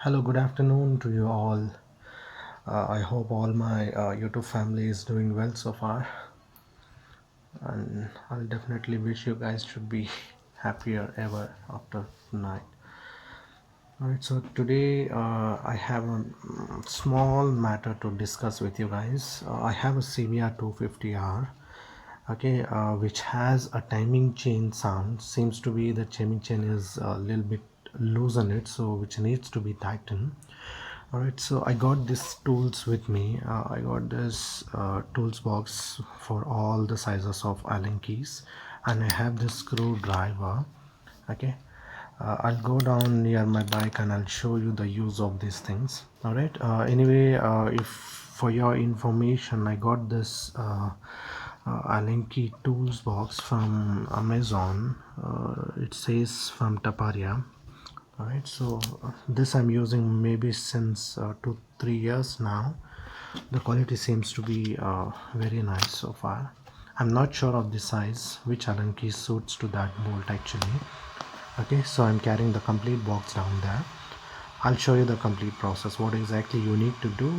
Hello, good afternoon to you all. I hope all my YouTube family is doing well so far, and I'll definitely wish you guys should be happier ever after tonight. Alright, so today I have a small matter to discuss with you guys. I have a CBR 250R, okay, which has a timing chain sound. Seems to be the timing chain is a little bit loose on it, so which needs to be tightened. Alright, so I got these tools with me. I got this tools box for all the sizes of Allen keys, and I have this screwdriver. Okay, I'll go down near my bike and I'll show you the use of these things. Alright, anyway, if for your information, I got this Allen key tools box from Amazon. It says from Taparia. Alright, so this I'm using maybe since 2-3 years now. The quality seems to be very nice so far. I'm not sure of the size which Allen key suits to that bolt actually. Okay, so I'm carrying the complete box down there. I'll show you the complete process, what exactly you need to do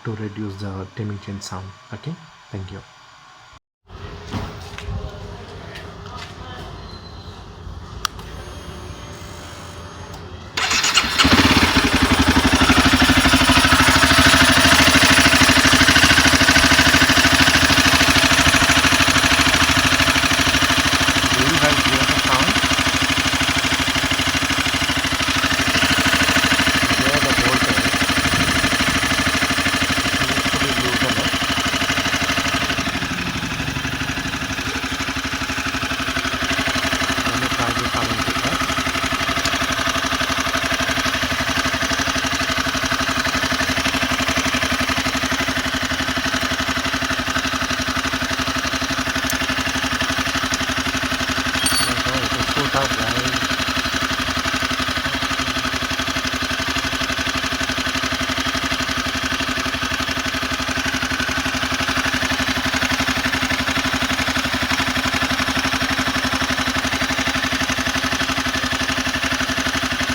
to reduce the timing chain sound. Okay, thank you. Do you guys hear the sound? Where the bolt is, it needs to be loosened up. Let me try this Allen key first. Okay, it is so tough, guys.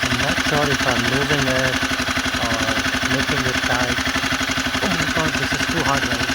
I'm not sure if I'm losing it or making it tight. Oh my god, this is too hard, guys.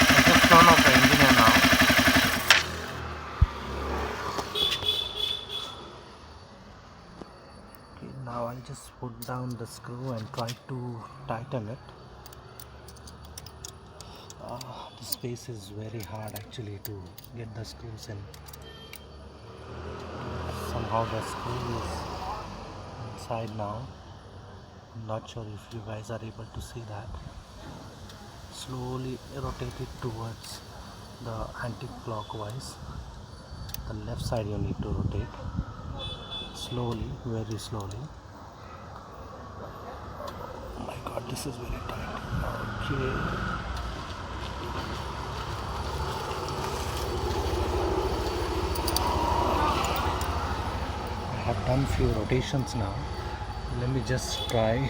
I just turn off the engine now. Okay, now I'll just put down the screw and try to tighten it. The space is very hard actually to get the screws in. Somehow the screw is inside now. I'm not sure if you guys are able to see that. Slowly rotate it towards the anti-clockwise. The left side you need to rotate slowly, very slowly. Oh my god, this is very tight. Okay. I have done few rotations now. Let me just try,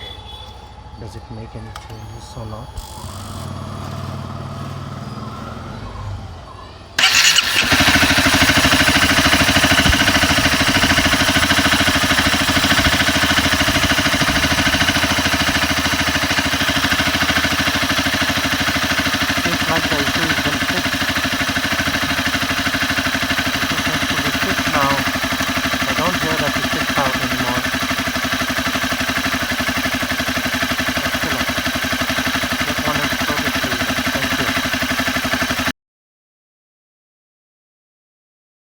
does it make any changes or not.